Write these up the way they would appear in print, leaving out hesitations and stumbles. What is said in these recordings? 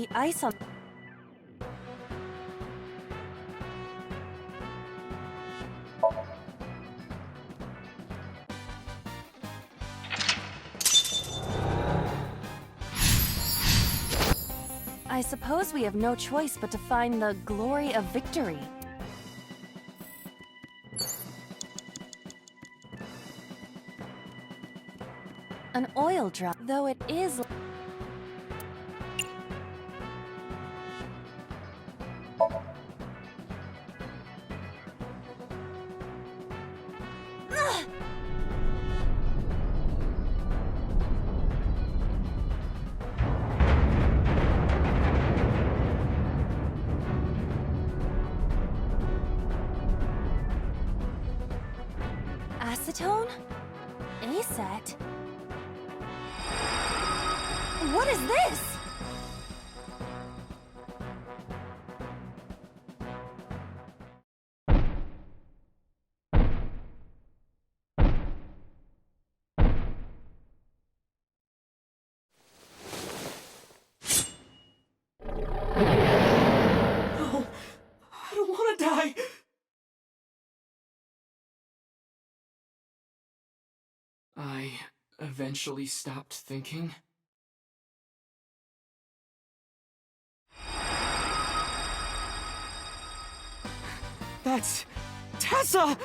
the ice on... I suppose we have no choice but to find the glory of victory. An oil drum, though it is... Acetone? Acet? What is this? No, I don't want to die. I eventually stopped thinking. That's Tessa!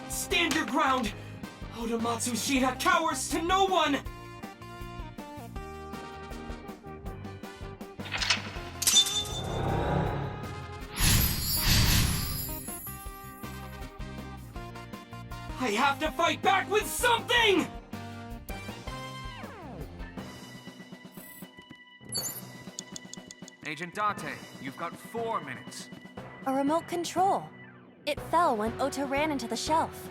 Stand your ground! Oda Matsushita cowers to no one! I have to fight back with something! Agent Date, you've got 4 minutes. A remote control. It fell when Ota ran into the shelf.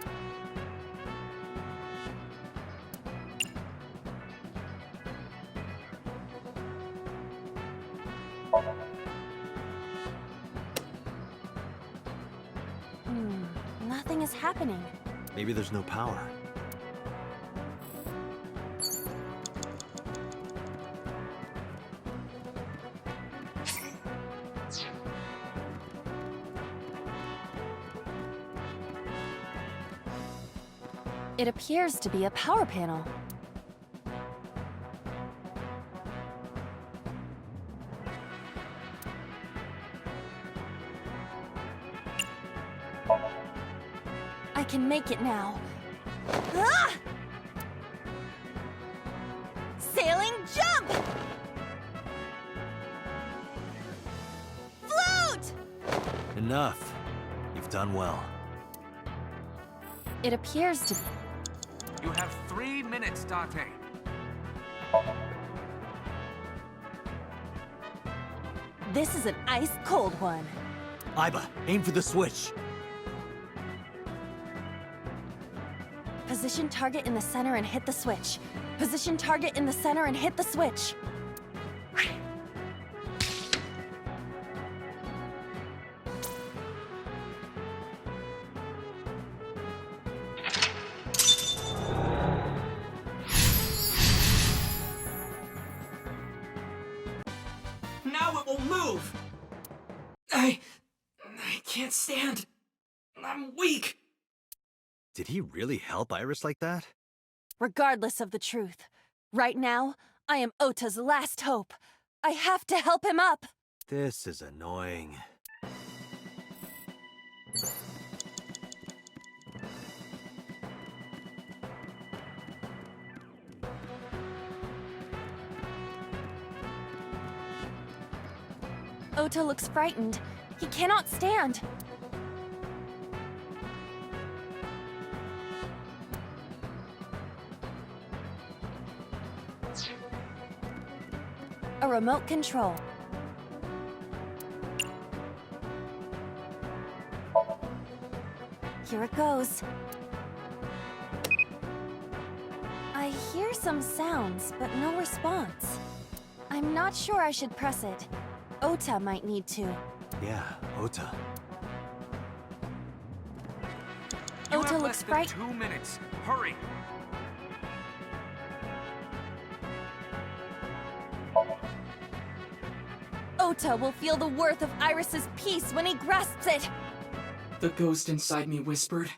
Nothing is happening. Maybe there's no power. It appears to be a power panel. I can make it now. Ah! Sailing jump! Float! Enough. You've done well. It appears to... You have 3 minutes, Date. This is an ice-cold one. Aiba, aim for the switch. Position target in the center and hit the switch. Position target in the center and hit the switch. Now it will move! I can't stand. I'm weak. Did he really help Iris like that? Regardless of the truth, right now, I am Ota's last hope. I have to help him up! This is annoying. Ota looks frightened. He cannot stand. A remote control. Here it goes. I hear some sounds, but no response. I'm not sure I should press it. Ota might need to. Yeah, Ota. Ota looks Less than 2 minutes. Hurry. Ota will feel the worth of Iris's peace when he grasps it. The ghost inside me whispered.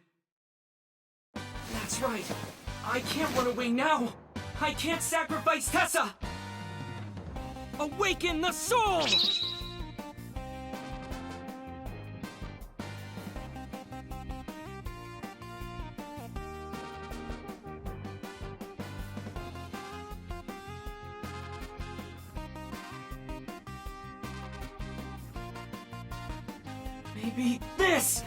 That's right. I can't run away now. I can't sacrifice Tessa. Awaken the soul! Maybe this!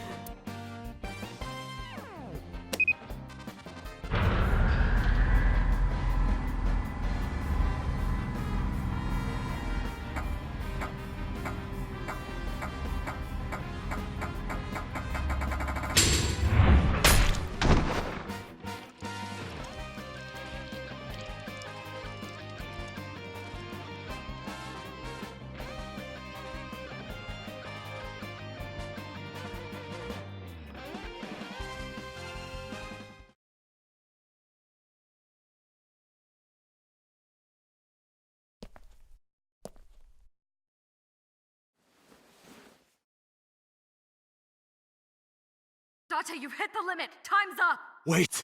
Date, you've hit the limit! Time's up! Wait!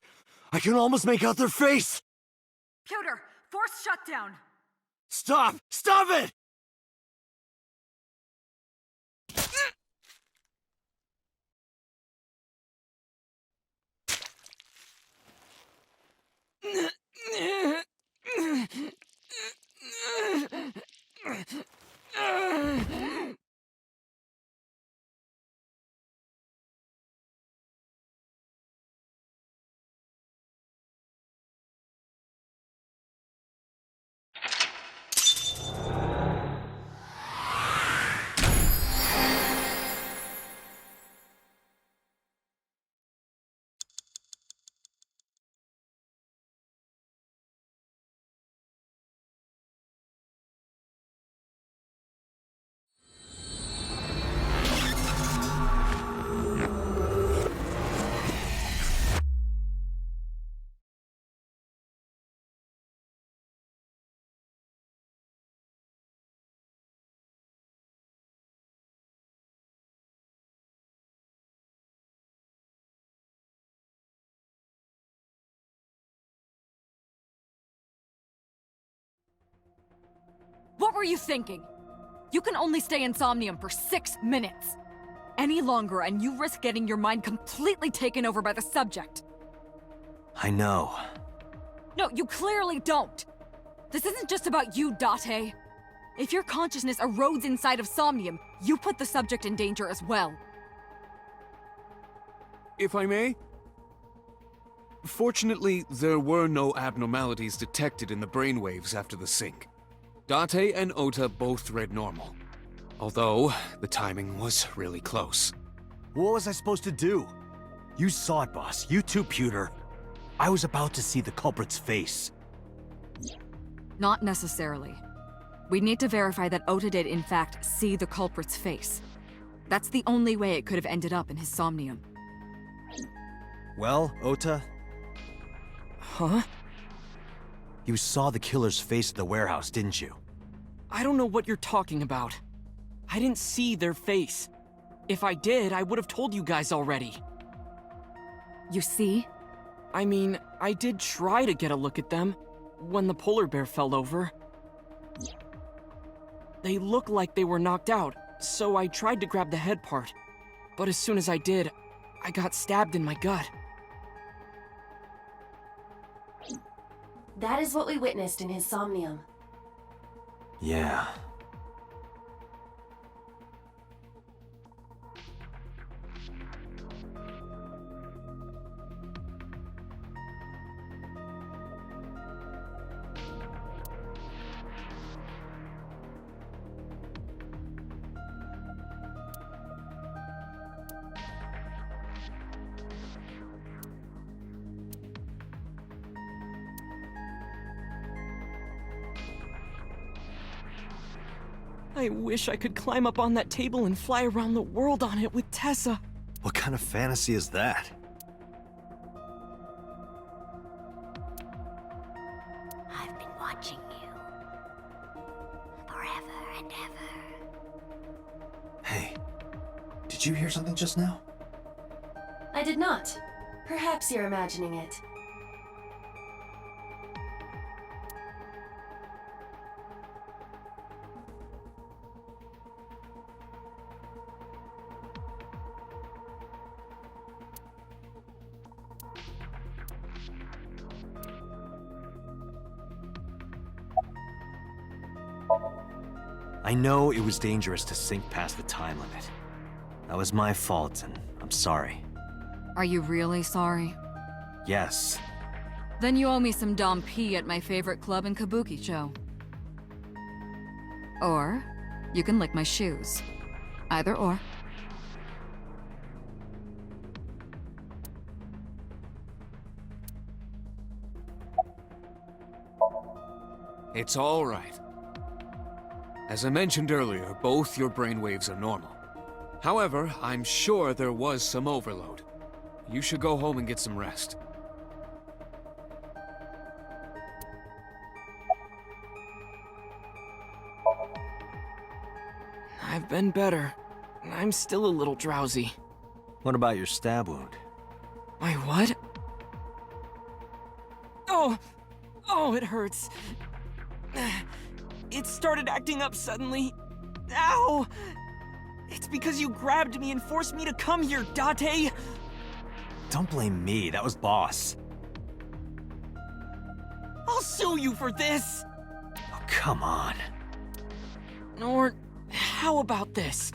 I can almost make out their face! Pewter, force shutdown! Stop! Stop it! What were you thinking? You can only stay in Somnium for 6 minutes. Any longer and you risk getting your mind completely taken over by the subject. I know. No, you clearly don't. This isn't just about you, Date. If your consciousness erodes inside of Somnium, you put the subject in danger as well. If I may? Fortunately, there were no abnormalities detected in the brainwaves after the sync. Date and Ota both read normal. Although, the timing was really close. What was I supposed to do? You saw it, boss. You too, Pewter. I was about to see the culprit's face. Not necessarily. We need to verify that Ota did in fact see the culprit's face. That's the only way it could have ended up in his Somnium. Well, Ota, Huh? you saw the killer's face at the warehouse, didn't you? I don't know what you're talking about. I didn't see their face. If I did, I would have told you guys already. You see? I mean, I did try to get a look at them when the polar bear fell over. They looked like they were knocked out, so I tried to grab the head part. But as soon as I did, I got stabbed in my gut. That is what we witnessed in his Somnium. Yeah. I wish I could climb up on that table and fly around the world on it with Tessa. What kind of fantasy is that? I've been watching you. Forever and ever. Hey, did you hear something just now? I did not. Perhaps you're imagining it. I know it was dangerous to sink past the time limit. That was my fault, and I'm sorry. Are you really sorry? Yes. Then you owe me some Dom P at my favorite club in Kabukicho. Or, you can lick my shoes. Either or. It's all right. As I mentioned earlier, both your brainwaves are normal. However, I'm sure there was some overload. You should go home and get some rest. I've been better. I'm still a little drowsy. What about your stab wound? My what? Oh! Oh, it hurts. It started acting up suddenly. Ow! It's because you grabbed me and forced me to come here, Date! Don't blame me, that was Boss. I'll sue you for this! Oh, come on. Or, how about this?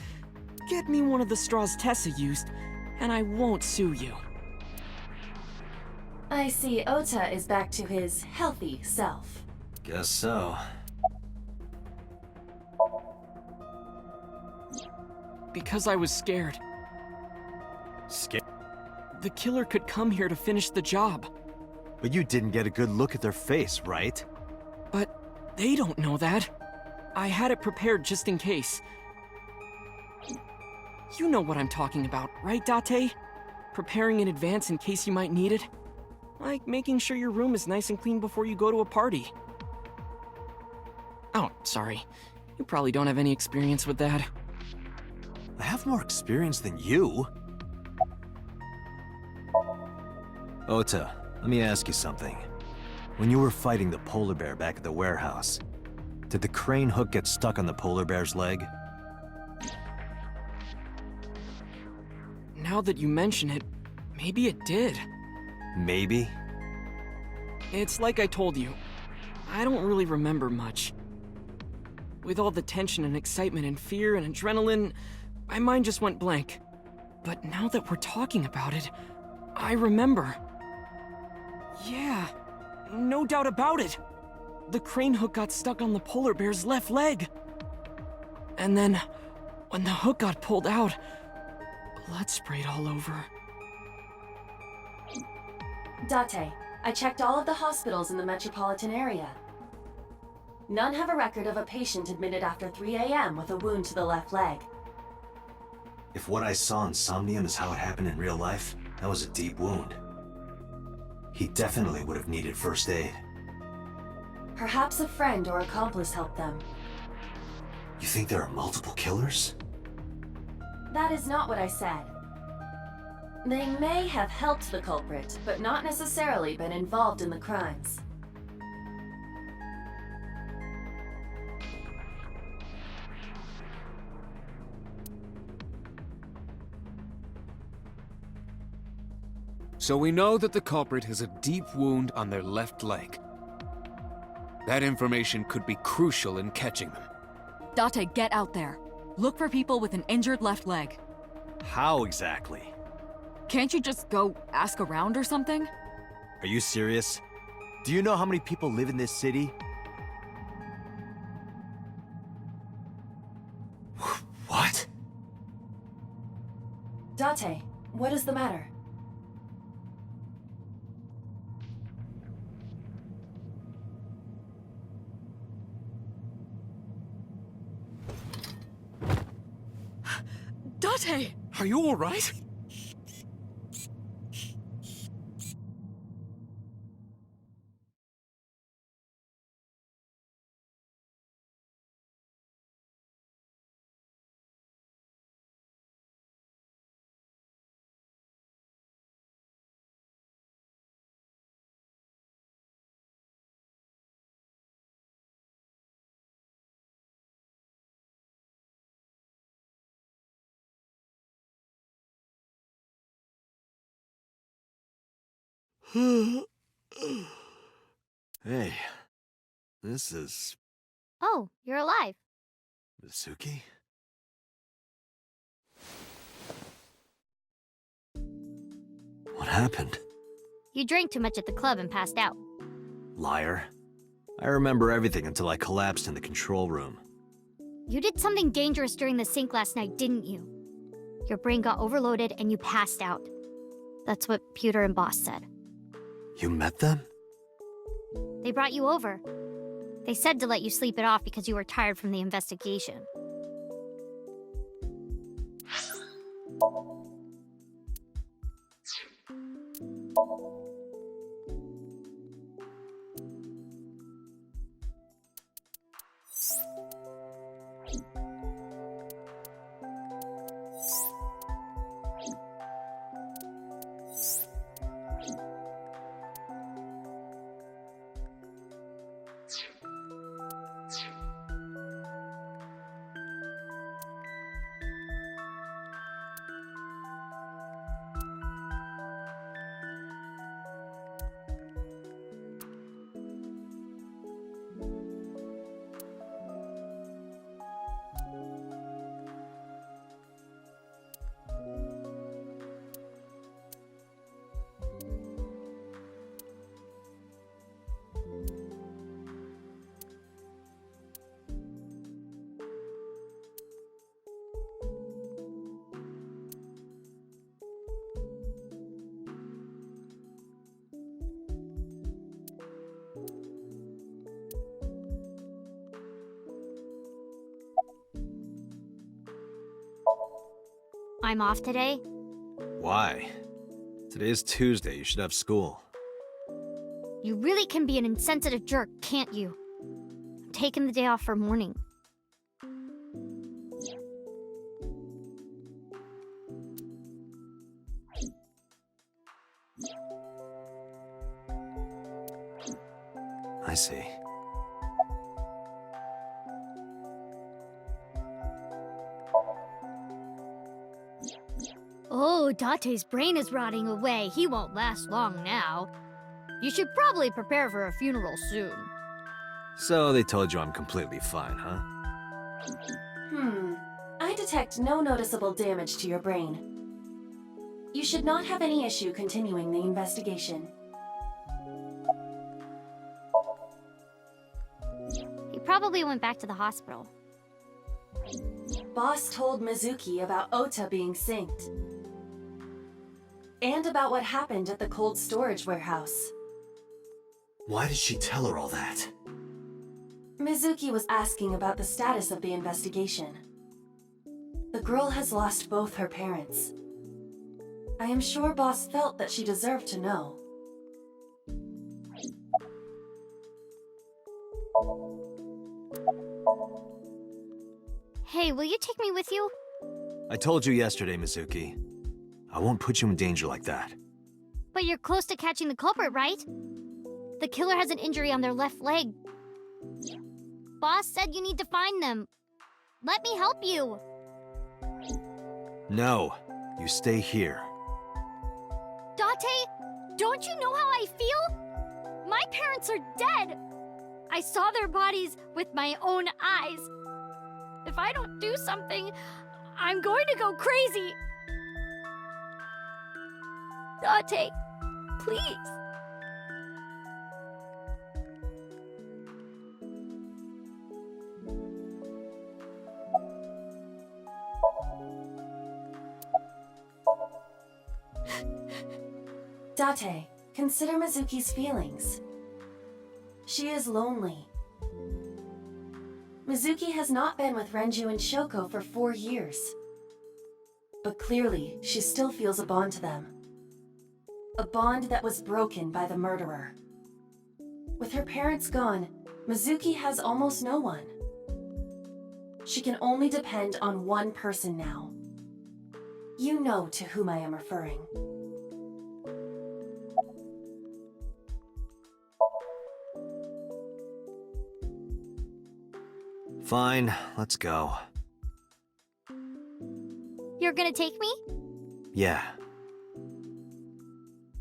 Get me one of the straws Tessa used, and I won't sue you. I see Ota is back to his healthy self. Guess so. Because I was scared. Scared? The killer could come here to finish the job. But you didn't get a good look at their face, right? But they don't know that. I had it prepared just in case. You know what I'm talking about, right, Date? Preparing in advance in case you might need it. Like making sure your room is nice and clean before you go to a party. Oh, sorry. You probably don't have any experience with that. I have more experience than you. Ota, let me ask you something. When you were fighting the polar bear back at the warehouse, did the crane hook get stuck on the polar bear's leg? Now that you mention it, maybe it did. Maybe? It's like I told you. I don't really remember much. With all the tension and excitement and fear and adrenaline, my mind just went blank. But now that we're talking about it, I remember. Yeah, no doubt about it. The crane hook got stuck on the polar bear's left leg. And then, when the hook got pulled out, blood sprayed all over. Date, I checked all of the hospitals in the metropolitan area. None have a record of a patient admitted after 3 a.m. with a wound to the left leg. If what I saw in SOMNIUM is how it happened in real life, that was a deep wound. He definitely would have needed first aid. Perhaps a friend or accomplice helped them. You think there are multiple killers? That is not what I said. They may have helped the culprit, but not necessarily been involved in the crimes. So we know that the culprit has a deep wound on their left leg. That information could be crucial in catching them. Date, get out there. Look for people with an injured left leg. How exactly? Can't you just go ask around or something? Are you serious? Do you know how many people live in this city? What? Date, what is the matter? Date! Are you all right? Hey, this is Oh, you're alive. Mizuki? What happened? You drank too much at the club and passed out. Liar. I remember everything until I collapsed in the control room. You did something dangerous during the sink last night, didn't you? Your brain got overloaded and you passed out. That's what Pewter and Boss said. You met them? They brought you over. They said to let you sleep it off because you were tired from the investigation. I'm off today. Why? Today's Tuesday, you should have school. You really can be an insensitive jerk, can't you? I'm taking the day off for mourning. I see. Oh, Date's brain is rotting away. He won't last long now. You should probably prepare for a funeral soon. So they told you I'm completely fine, huh? I detect no noticeable damage to your brain. You should not have any issue continuing the investigation. He probably went back to the hospital. Boss told Mizuki about Ota being synced. And about what happened at the cold storage warehouse. Why did she tell her all that? Mizuki was asking about the status of the investigation. The girl has lost both her parents. I am sure Boss felt that she deserved to know. Hey, will you take me with you? I told you yesterday, Mizuki. I won't put you in danger like that. But you're close to catching the culprit, right? The killer has an injury on their left leg. Boss said you need to find them. Let me help you. No, you stay here. Date, don't you know how I feel? My parents are dead. I saw their bodies with my own eyes. If I don't do something, I'm going to go crazy. Date, please. Date, consider Mizuki's feelings. She is lonely. Mizuki has not been with Renju and Shoko for 4 years. But clearly, she still feels a bond to them. A bond that was broken by the murderer. With her parents gone, Mizuki has almost no one. She can only depend on one person now. You know to whom I am referring. Fine, let's go. You're gonna take me? Yeah.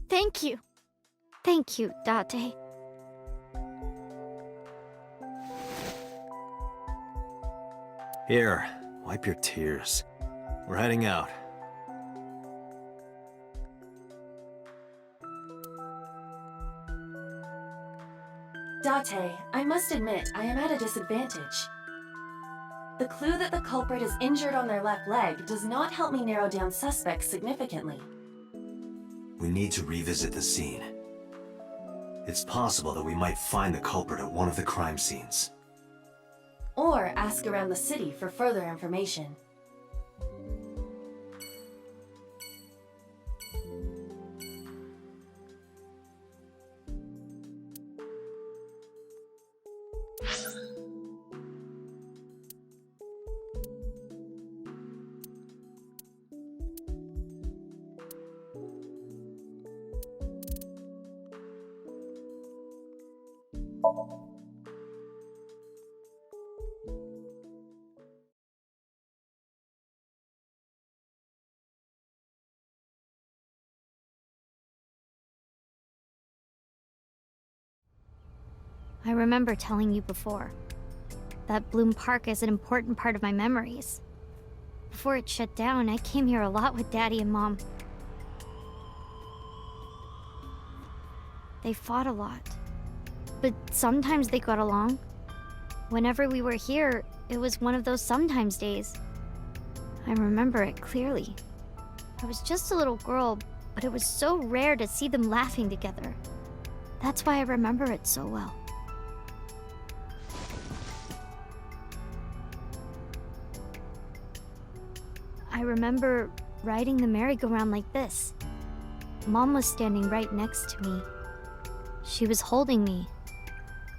Thank you. Thank you, Date. Here, wipe your tears. We're heading out. Date, I must admit, I am at a disadvantage. The clue that the culprit is injured on their left leg does not help me narrow down suspects significantly. We need to revisit the scene. It's possible that we might find the culprit at one of the crime scenes. Or ask around the city for further information. I remember telling you before. That Bloom Park is an important part of my memories. Before it shut down, I came here a lot with Daddy and Mom. They fought a lot. But sometimes they got along. Whenever we were here, it was one of those sometimes days. I remember it clearly. I was just a little girl, but it was so rare to see them laughing together. That's why I remember it so well. I remember riding the merry-go-round like this. Mom was standing right next to me. She was holding me,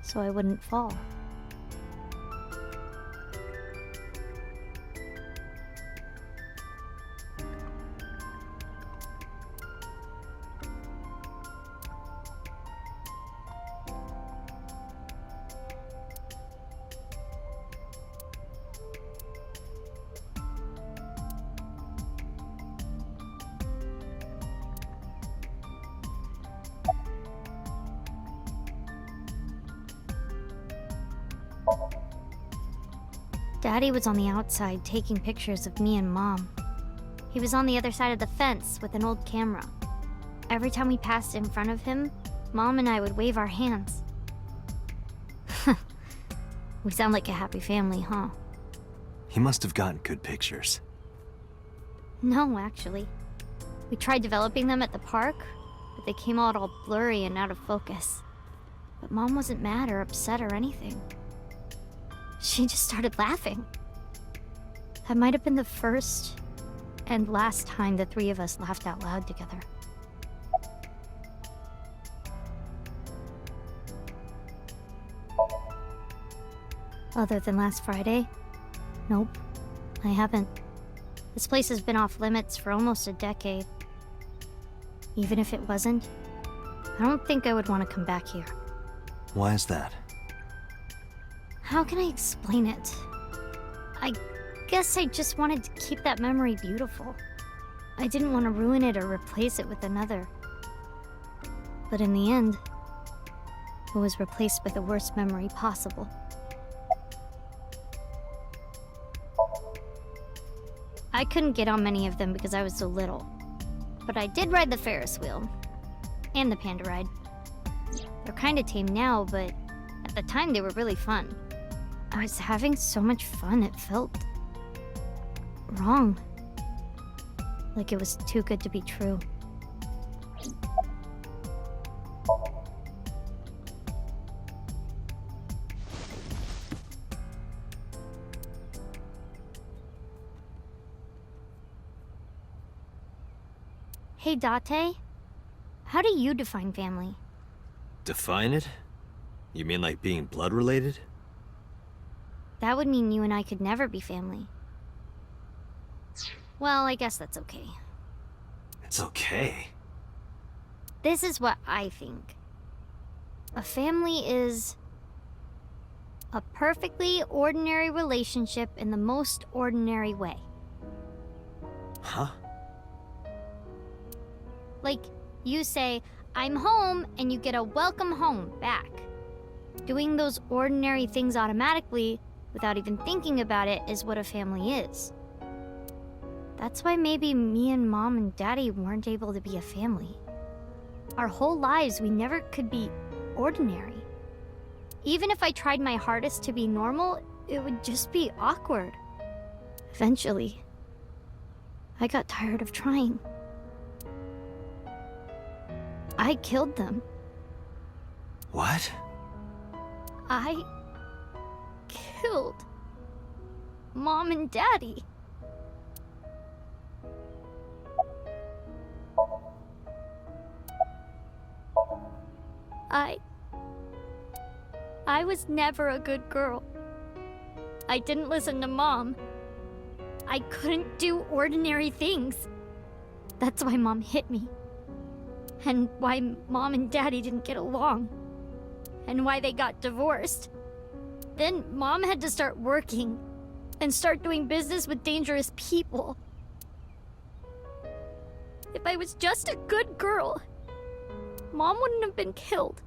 so I wouldn't fall. Daddy was on the outside taking pictures of me and Mom. He was on the other side of the fence with an old camera. Every time we passed in front of him, Mom and I would wave our hands. We sound like a happy family, huh? He must have gotten good pictures. No, actually. We tried developing them at the park, but they came out all blurry and out of focus. But Mom wasn't mad or upset or anything. She just started laughing. That might have been the first and last time the three of us laughed out loud together. Other than last Friday? Nope, I haven't. This place has been off limits for almost a decade. Even if it wasn't, I don't think I would want to come back here. Why is that? How can I explain it? I guess I just wanted to keep that memory beautiful. I didn't want to ruin it or replace it with another. But in the end, it was replaced with the worst memory possible. I couldn't get on many of them because I was so little. But I did ride the Ferris wheel. And the panda ride. They're kinda tame now, but at the time they were really fun. I was having so much fun, it felt wrong. Like it was too good to be true. Hey, Date. How do you define family? Define it? You mean like being blood related? That would mean you and I could never be family. Well, I guess that's okay. It's okay. This is what I think. A family is a perfectly ordinary relationship in the most ordinary way. Huh? Like, you say, I'm home, and you get a welcome home back. Doing those ordinary things automatically, without even thinking about it, is what a family is. That's why maybe me and Mom and Daddy weren't able to be a family. Our whole lives, we never could be ordinary. Even if I tried my hardest to be normal, it would just be awkward. Eventually, I got tired of trying. I killed them. What? I killed Mom and Daddy. I was never a good girl. I didn't listen to Mom. I couldn't do ordinary things. That's why Mom hit me. And why Mom and Daddy didn't get along. And why they got divorced. Then Mom had to start working and start doing business with dangerous people. If I was just a good girl, Mom wouldn't have been killed.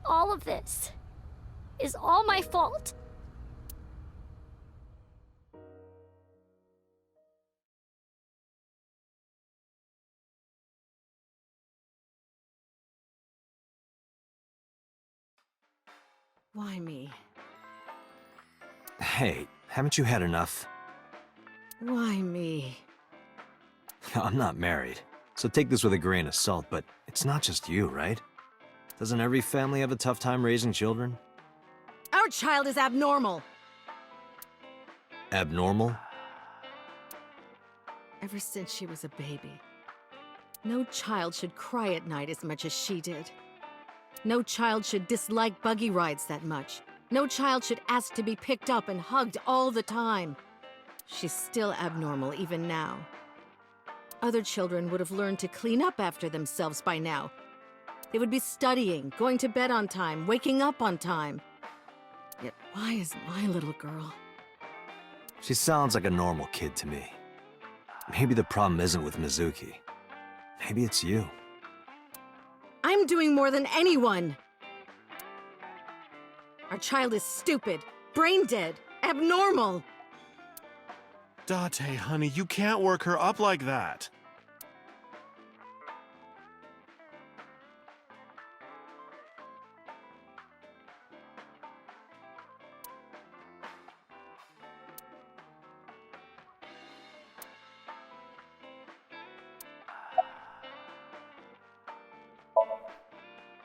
All of this, is all my fault. Why me? Hey, haven't you had enough? Why me? I'm not married, so take this with a grain of salt, but it's not just you, right? Doesn't every family have a tough time raising children? Our child is abnormal. Abnormal? Ever since she was a baby. No child should cry at night as much as she did. No child should dislike buggy rides that much. No child should ask to be picked up and hugged all the time. She's still abnormal even now. Other children would have learned to clean up after themselves by now. They would be studying, going to bed on time, waking up on time. Yet why is my little girl? She sounds like a normal kid to me. Maybe the problem isn't with Mizuki. Maybe it's you. I'm doing more than anyone! Our child is stupid, brain dead, abnormal! Date, honey, you can't work her up like that.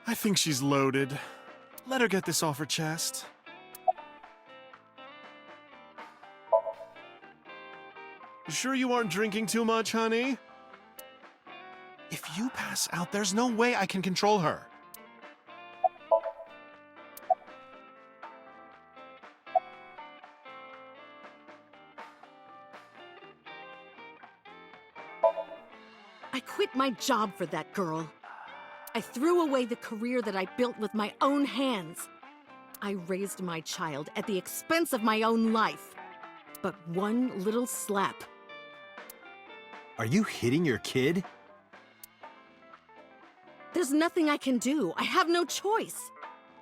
I think she's loaded. Let her get this off her chest. You sure you aren't drinking too much, honey? If you pass out, there's no way I can control her. I quit my job for that girl. I threw away the career that I built with my own hands. I raised my child at the expense of my own life. But one little slap. Are you hitting your kid? There's nothing I can do. I have no choice.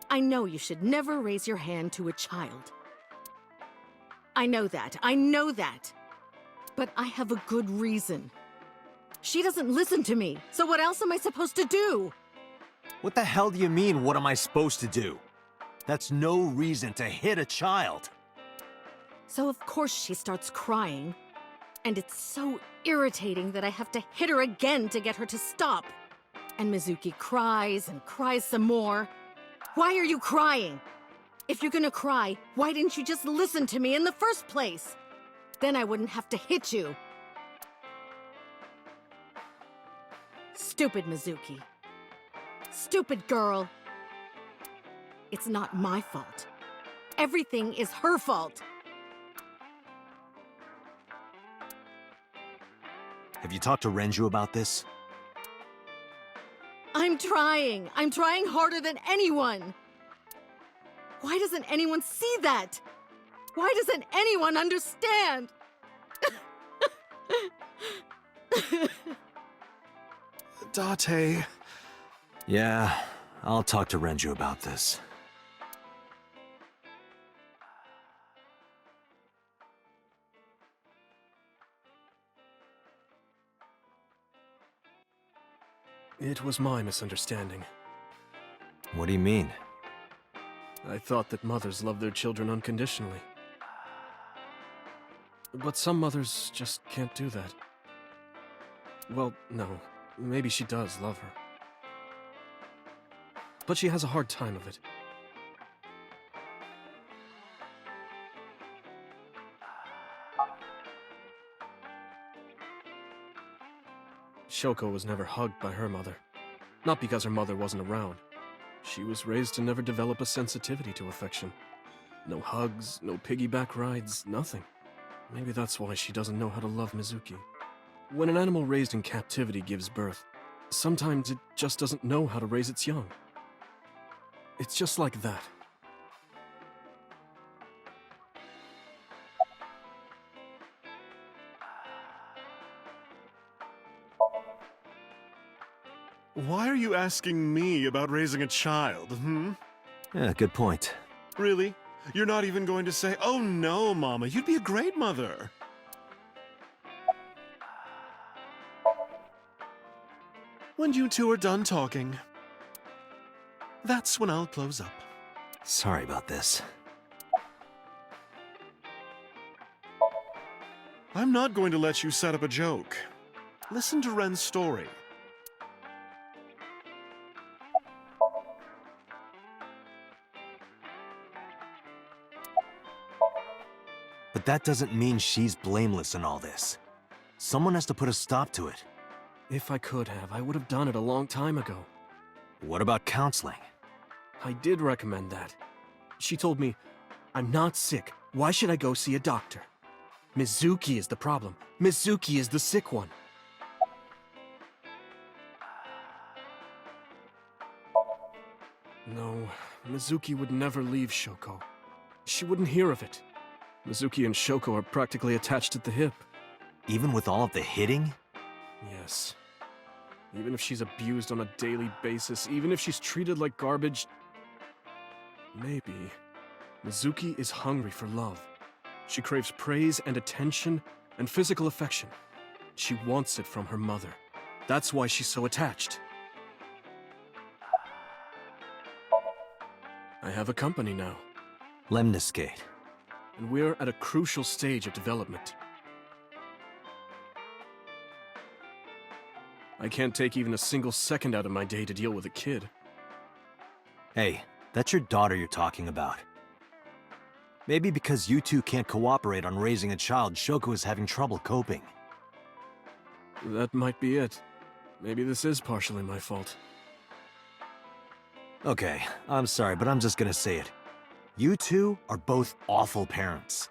I know you should never raise your hand to a child. I know that. I know that. But I have a good reason. She doesn't listen to me, so what else am I supposed to do? What the hell do you mean, what am I supposed to do? That's no reason to hit a child. So of course she starts crying. And it's so irritating that I have to hit her again to get her to stop. And Mizuki cries and cries some more. Why are you crying? If you're gonna cry, why didn't you just listen to me in the first place? Then I wouldn't have to hit you. Stupid Mizuki. Stupid girl. It's not my fault. Everything is her fault. Have you talked to Renju about this? I'm trying. I'm trying harder than anyone. Why doesn't anyone see that? Why doesn't anyone understand? Date. Yeah, I'll talk to Renju about this. It was my misunderstanding. What do you mean? I thought that mothers love their children unconditionally. But some mothers just can't do that. Well, no. Maybe she does love her. But she has a hard time of it. Shoko was never hugged by her mother. Not because her mother wasn't around. She was raised to never develop a sensitivity to affection. No hugs, no piggyback rides, nothing. Maybe that's why she doesn't know how to love Mizuki. When an animal raised in captivity gives birth, sometimes it just doesn't know how to raise its young. It's just like that. Why are you asking me about raising a child, Yeah, good point. Really? You're not even going to say, "Oh no, Mama, you'd be a great mother." When you two are done talking, that's when I'll close up. Sorry about this. I'm not going to let you set up a joke. Listen to Ren's story. But that doesn't mean she's blameless in all this. Someone has to put a stop to it. If I could have, I would have done it a long time ago. What about counseling? I did recommend that. She told me, "I'm not sick. Why should I go see a doctor? Mizuki is the problem. Mizuki is the sick one." No, Mizuki would never leave Shoko. She wouldn't hear of it. Mizuki and Shoko are practically attached at the hip. Even with all of the hitting? Yes. Even if she's abused on a daily basis, even if she's treated like garbage... Maybe. Mizuki is hungry for love. She craves praise and attention and physical affection. She wants it from her mother. That's why she's so attached. I have a company now. Lemniscate. And we're at a crucial stage of development. I can't take even a single second out of my day to deal with a kid. Hey, that's your daughter you're talking about. Maybe because you two can't cooperate on raising a child, Shoko is having trouble coping. That might be it. Maybe this is partially my fault. Okay, I'm sorry, but I'm just gonna say it. You two are both awful parents.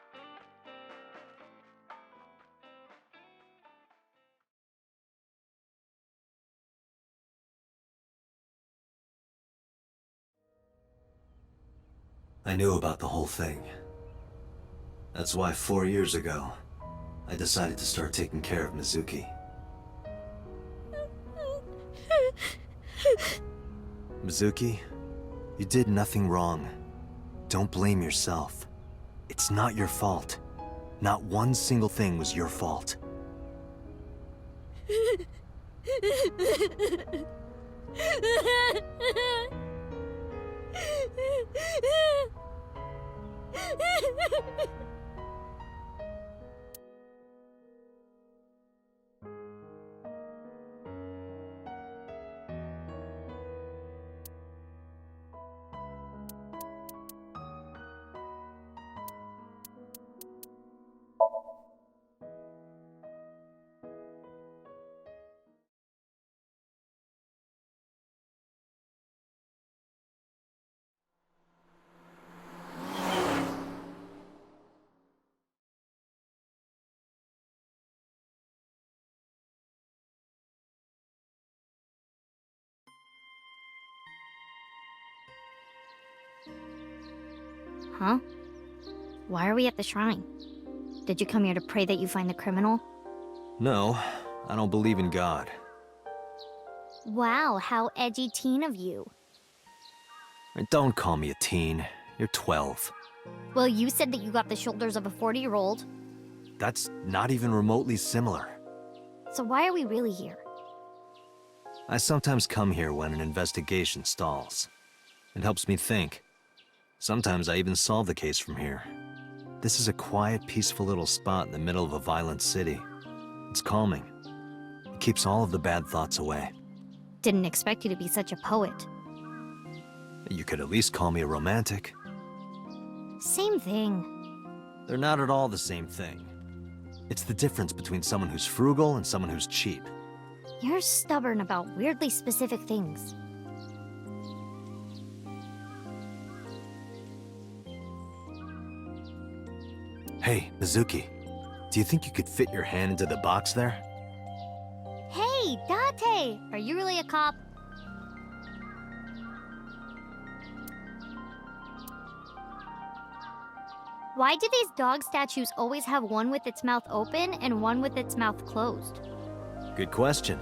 I knew about the whole thing. That's why 4 years ago, I decided to start taking care of Mizuki. Mizuki, you did nothing wrong. Don't blame yourself. It's not your fault. Not one single thing was your fault. Huh? Why are we at the shrine? Did you come here to pray that you find the criminal? No, I don't believe in God. Wow, how edgy teen of you. Don't call me a teen. You're 12. Well, you said that you got the shoulders of a 40-year-old. That's not even remotely similar. So why are we really here? I sometimes come here when an investigation stalls. It helps me think. Sometimes I even solve the case from here. This is a quiet, peaceful little spot in the middle of a violent city. It's calming. It keeps all of the bad thoughts away. Didn't expect you to be such a poet. You could at least call me a romantic. Same thing. They're not at all the same thing. It's the difference between someone who's frugal and someone who's cheap. You're stubborn about weirdly specific things. Hey, Mizuki. Do you think you could fit your hand into the box there? Hey, Date! Are you really a cop? Why do these dog statues always have one with its mouth open and one with its mouth closed? Good question.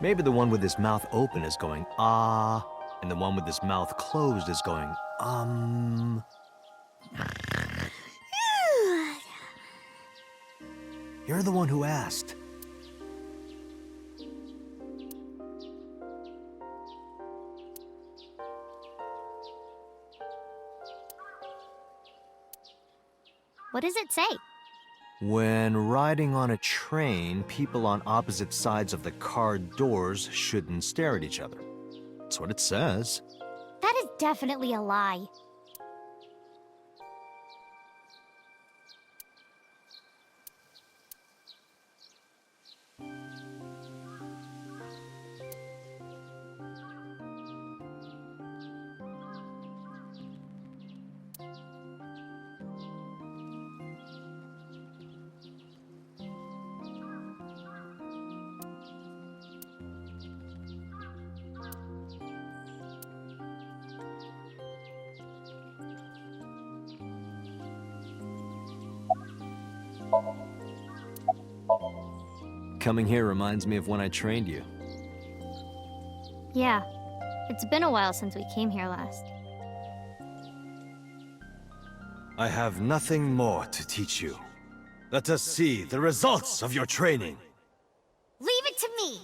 Maybe the one with his mouth open is going, ah, and the one with his mouth closed is going, You're the one who asked. What does it say? When riding on a train, people on opposite sides of the car doors shouldn't stare at each other. That's what it says. That is definitely a lie. Coming here reminds me of when I trained you. Yeah, it's been a while since we came here last. I have nothing more to teach you. Let us see the results of your training. Leave it to me!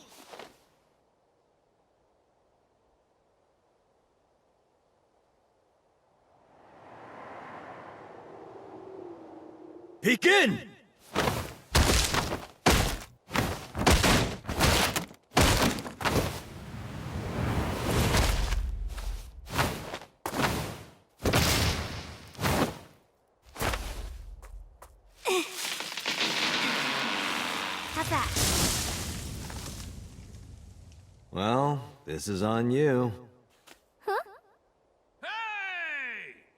Begin! How's that? Well, this is on you. Hey!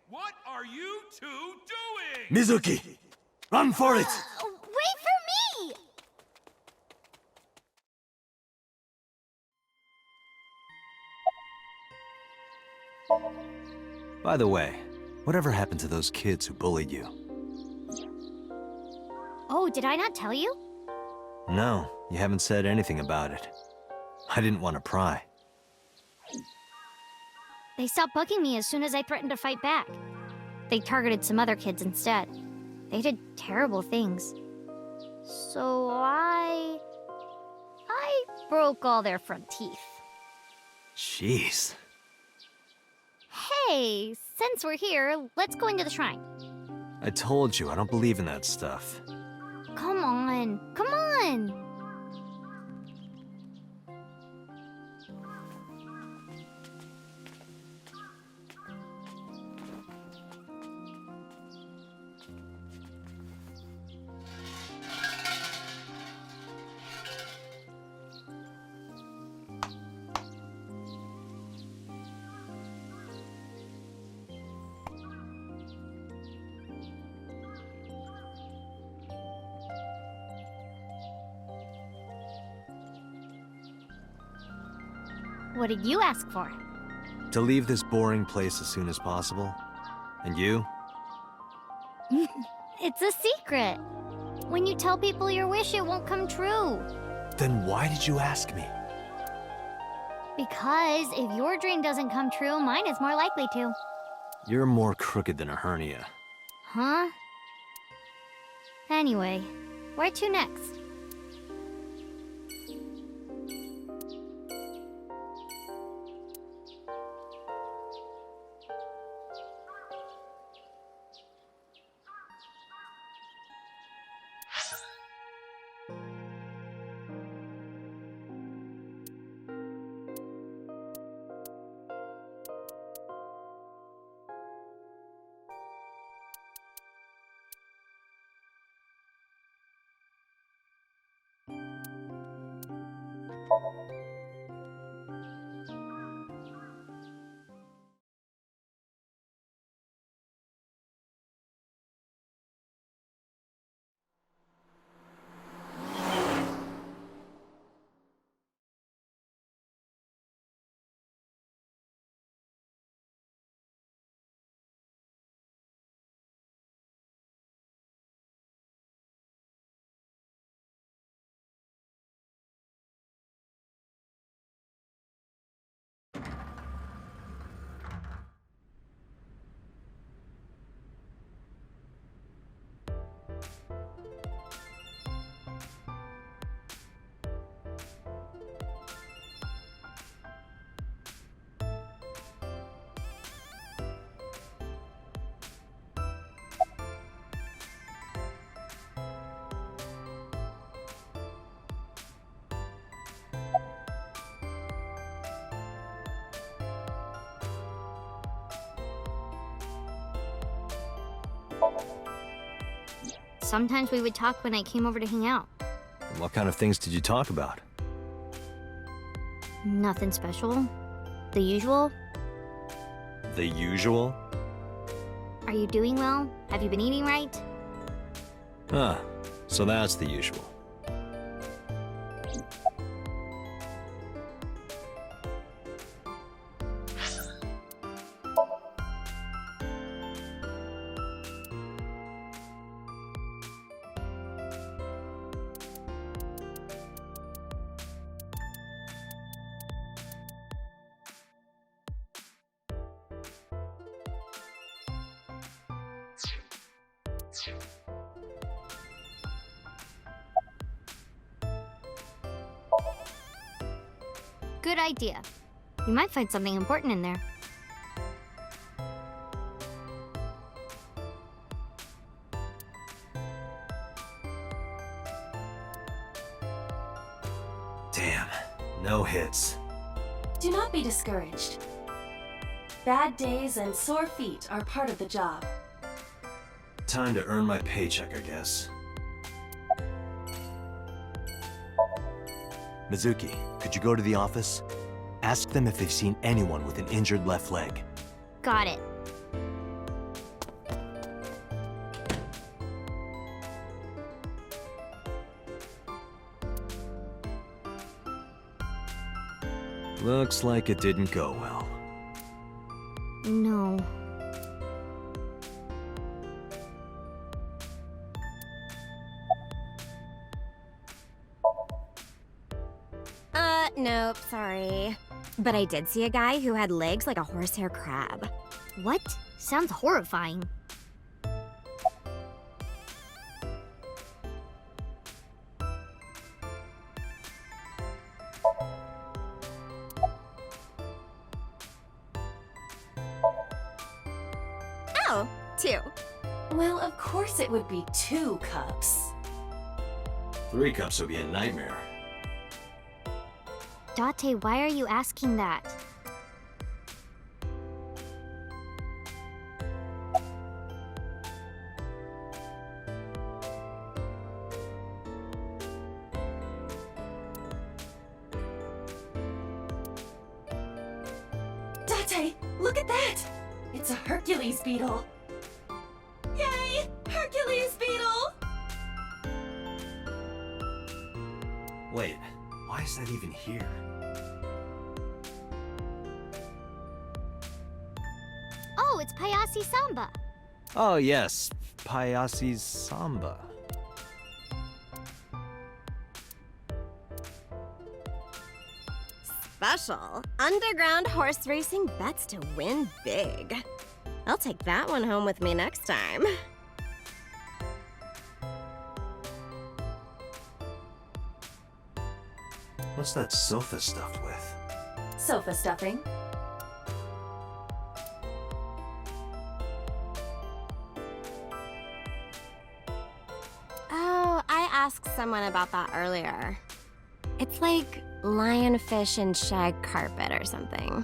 What are you two doing? Mizuki! Run for it! Wait for me! By the way, whatever happened to those kids who bullied you? Oh, did I not tell you? No, you haven't said anything about it. I didn't want to pry. They stopped bugging me as soon as I threatened to fight back. They targeted some other kids instead. They did terrible things. So I broke all their front teeth. Jeez. Hey, since we're here, let's go into the shrine. I told you, I don't believe in that stuff. Come on, come on! What did you ask for? To leave this boring place as soon as possible. And you? It's a secret. When you tell people your wish, it won't come true. Then why did you ask me? Because if your dream doesn't come true, mine is more likely to. You're more crooked than a hernia. Huh? Anyway, where to next? Sometimes we would talk when I came over to hang out. What kind of things did you talk about? Nothing special. The usual. The usual? Are you doing well? Have you been eating right? Ah, so that's the usual. Good idea. You might find something important in there. Damn, no hits. Do not be discouraged. Bad days and sore feet are part of the job. Time to earn my paycheck, I guess. Mizuki, could you go to the office? Ask them if they've seen anyone with an injured left leg. Got it. Looks like it didn't go well. No. Nope, sorry. But I did see a guy who had legs like a horsehair crab. What? Sounds horrifying. Oh, 2. Well, of course it would be 2 cups. 3 cups would be a nightmare. Date, why are you asking that? Date, look at that! It's a Hercules beetle. Yay! Hercules beetle! Wait, why is that even here? Oh, it's Payasi Samba. Oh yes, Payasi's Samba. special. Underground horse racing bets to win big. I'll take that one home with me next time. What's that sofa stuffed with? Sofa stuffing. Oh, I asked someone about that earlier. It's like lionfish and shag carpet or something.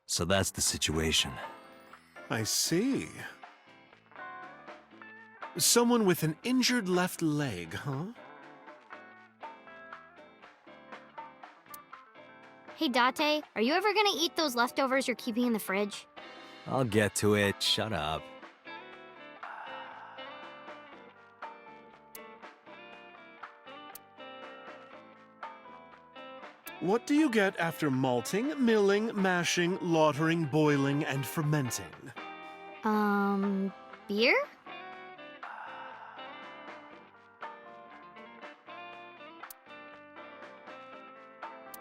So that's the situation. I see. Someone with an injured left leg, huh? Hey, Date, are you ever gonna eat those leftovers you're keeping in the fridge? I'll get to it. Shut up. What do you get after malting, milling, mashing, lautering, boiling, and fermenting? Beer?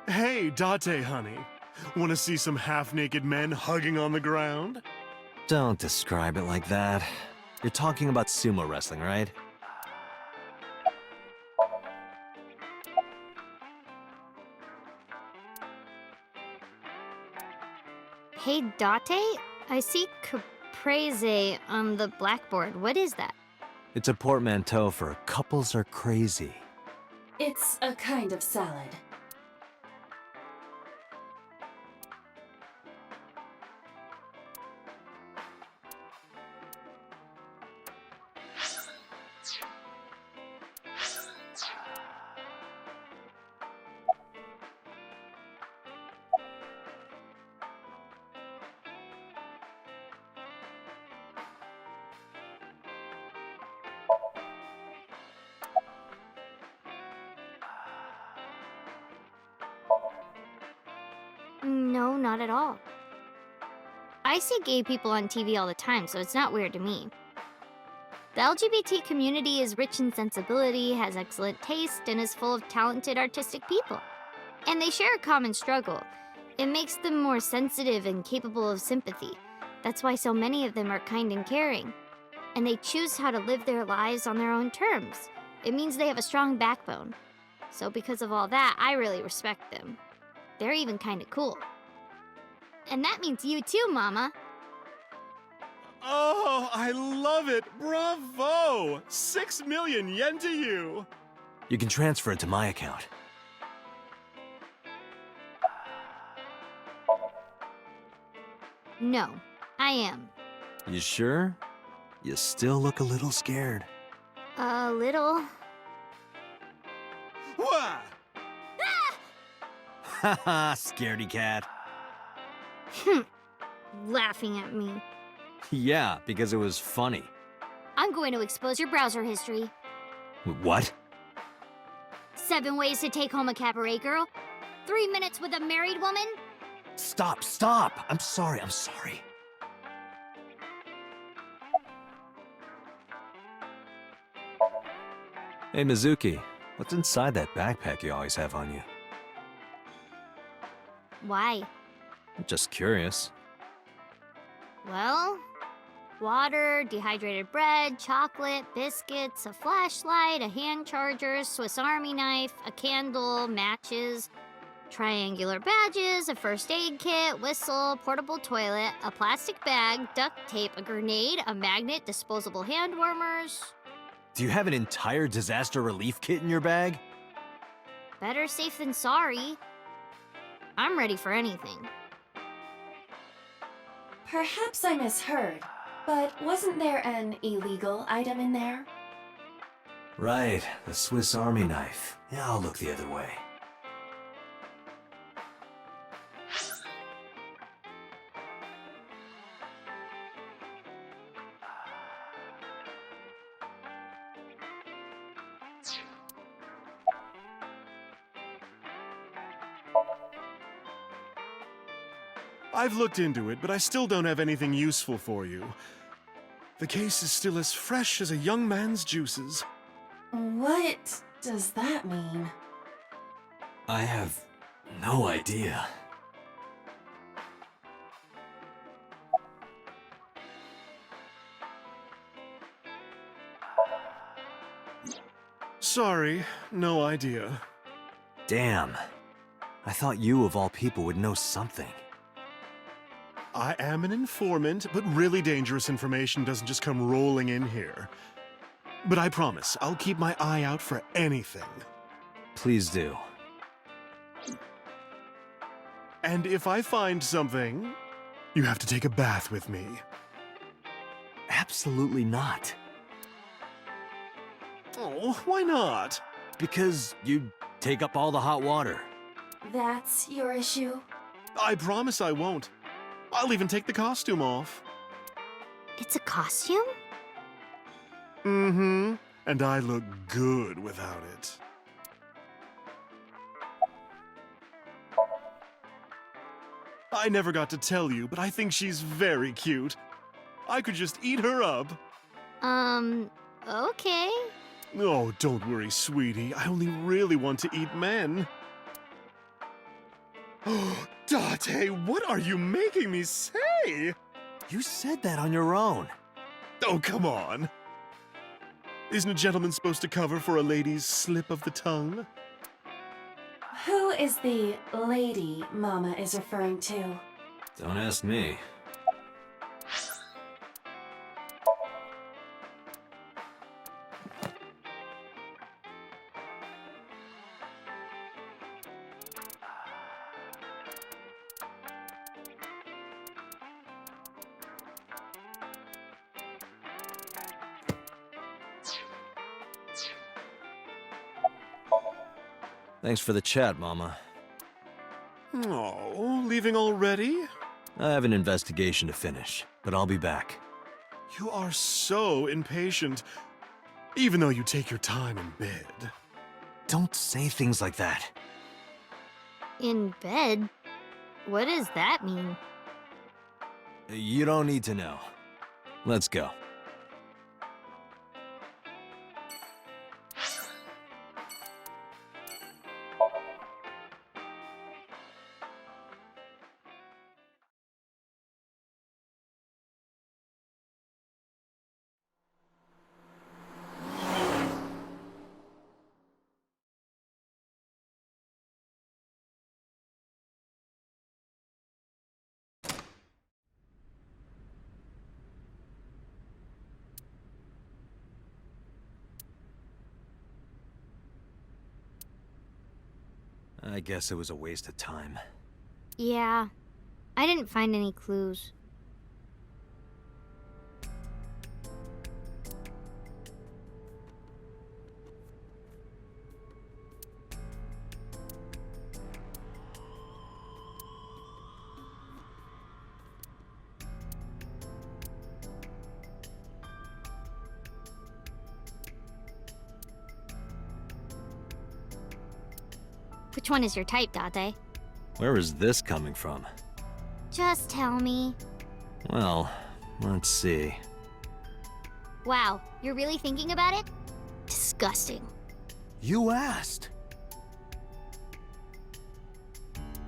Hey, Date, honey. Want to see some half-naked men hugging on the ground? Don't describe it like that. You're talking about sumo wrestling, right? Hey, Date, I see caprese on the blackboard. What is that? It's a portmanteau for couples are crazy. It's a kind of salad. No, not at all. I see gay people on TV all the time, so it's not weird to me. The LGBT community is rich in sensibility, has excellent taste, and is full of talented artistic people. And they share a common struggle. It makes them more sensitive and capable of sympathy. That's why so many of them are kind and caring. And they choose how to live their lives on their own terms. It means they have a strong backbone. So because of all that, I really respect them. They're even kind of cool. And that means you too, Mama. Oh, I love it! Bravo! 6 million yen to you! You can transfer it to my account. No, I am. You sure? You still look a little scared. A little. Wah! Haha, scaredy cat. Laughing at me. Yeah, because it was funny. I'm going to expose your browser history. What? 7 ways to take home a cabaret girl. 3 minutes with a married woman. Stop, stop! I'm sorry. Hey, Mizuki, what's inside that backpack you always have on you? Why? I'm just curious. Well, water, dehydrated bread, chocolate, biscuits, a flashlight, a hand charger, Swiss Army knife, a candle, matches, triangular badges, a first aid kit, whistle, portable toilet, a plastic bag, duct tape, a grenade, a magnet, disposable hand warmers. Do you have an entire disaster relief kit in your bag? Better safe than sorry. I'm ready for anything. Perhaps I misheard, but wasn't there an illegal item in there? Right, the Swiss Army knife. Yeah, I'll look the other way. I've looked into it, but I still don't have anything useful for you. The case is still as fresh as a young man's juices. What does that mean? I have no idea. Sorry, no idea. Damn. I thought you, of all people, would know something. I am an informant, but really dangerous information doesn't just come rolling in here. But I promise, I'll keep my eye out for anything. Please do. And if I find something, you have to take a bath with me. Absolutely not. Oh, why not? Because you'd take up all the hot water. That's your issue? I promise I won't. I'll even take the costume off. It's a costume? Mm-hmm. And I look good without it. I never got to tell you, but I think she's very cute. I could just eat her up. Okay. Oh, don't worry, sweetie. I only really want to eat men. Oh, Date, what are you making me say? You said that on your own. Oh, come on. Isn't a gentleman supposed to cover for a lady's slip of the tongue? Who is the lady Mama is referring to? Don't ask me. Thanks for the chat, Mama. Oh, leaving already? I have an investigation to finish, but I'll be back. You are so impatient, even though you take your time in bed. Don't say things like that. In bed? What does that mean? You don't need to know. Let's go. I guess it was a waste of time. Yeah. I didn't find any clues. Which one is your type, Date? Where is this coming from? Just tell me. Well, let's see. Wow, you're really thinking about it? Disgusting. You asked!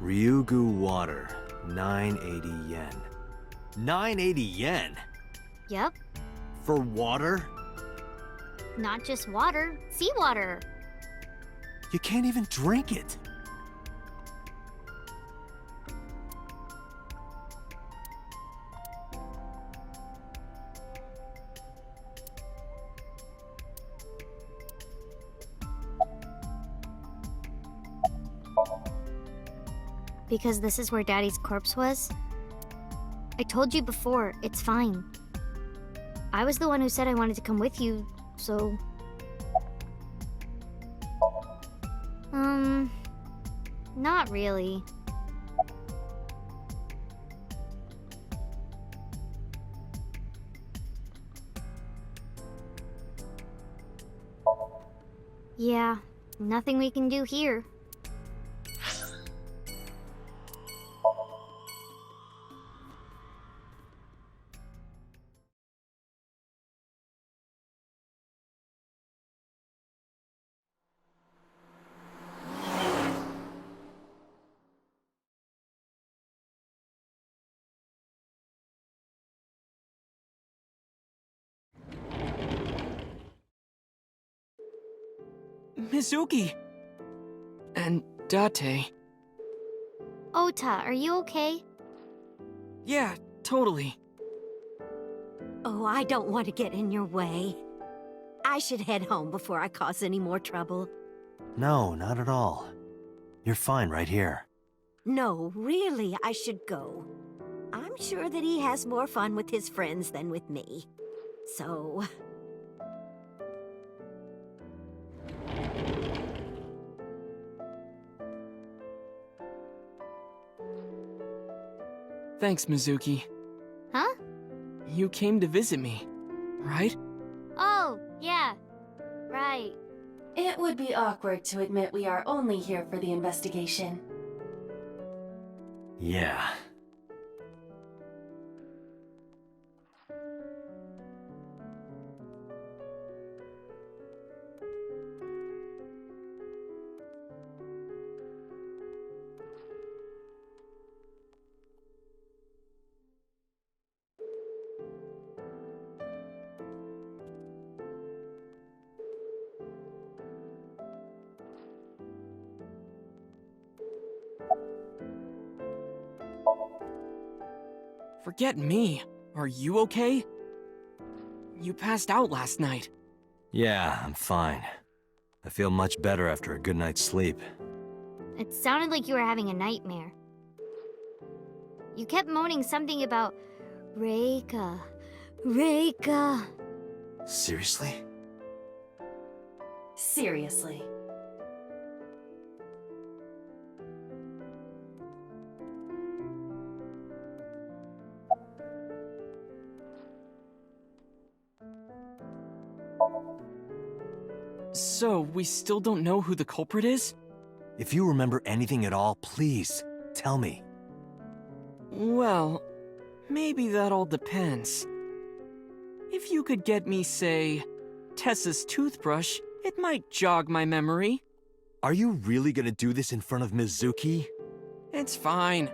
Ryugu water, 980 yen. 980 yen? Yep. For water? Not just water, seawater. You can't even drink it. Because this is where Daddy's corpse was? I told you before, it's fine. I was the one who said I wanted to come with you, so... Not really. Yeah, nothing we can do here. Mizuki! And Date. Ota, are you okay? Yeah, totally. Oh, I don't want to get in your way. I should head home before I cause any more trouble. No, not at all. You're fine right here. No, really, I should go. I'm sure that he has more fun with his friends than with me. So... Thanks, Mizuki. Huh? You came to visit me, right? Oh, yeah. Right. It would be awkward to admit we are only here for the investigation. Yeah. Forget me. Are you okay? You passed out last night. Yeah, I'm fine. I feel much better after a good night's sleep. It sounded like you were having a nightmare. You kept moaning something about Reika. Reika. Seriously? Seriously. So, we still don't know who the culprit is? If you remember anything at all, please, tell me. Well, maybe that all depends. If you could get me, say, Tessa's toothbrush, it might jog my memory. Are you really gonna do this in front of Mizuki? It's fine.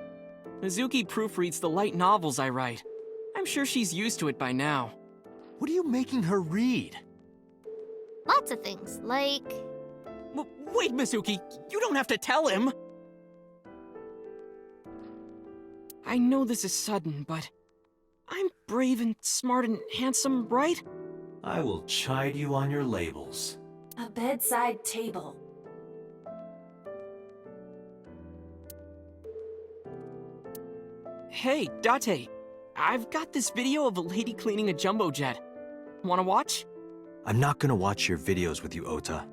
Mizuki proofreads the light novels I write. I'm sure she's used to it by now. What are you making her read? Lots of things, like... Wait, Mizuki, you don't have to tell him! I know this is sudden, but I'm brave and smart and handsome, right? I will chide you on your labels. A bedside table. Hey, Date, I've got this video of a lady cleaning a jumbo jet. Wanna watch? I'm not gonna watch your videos with you, Ota.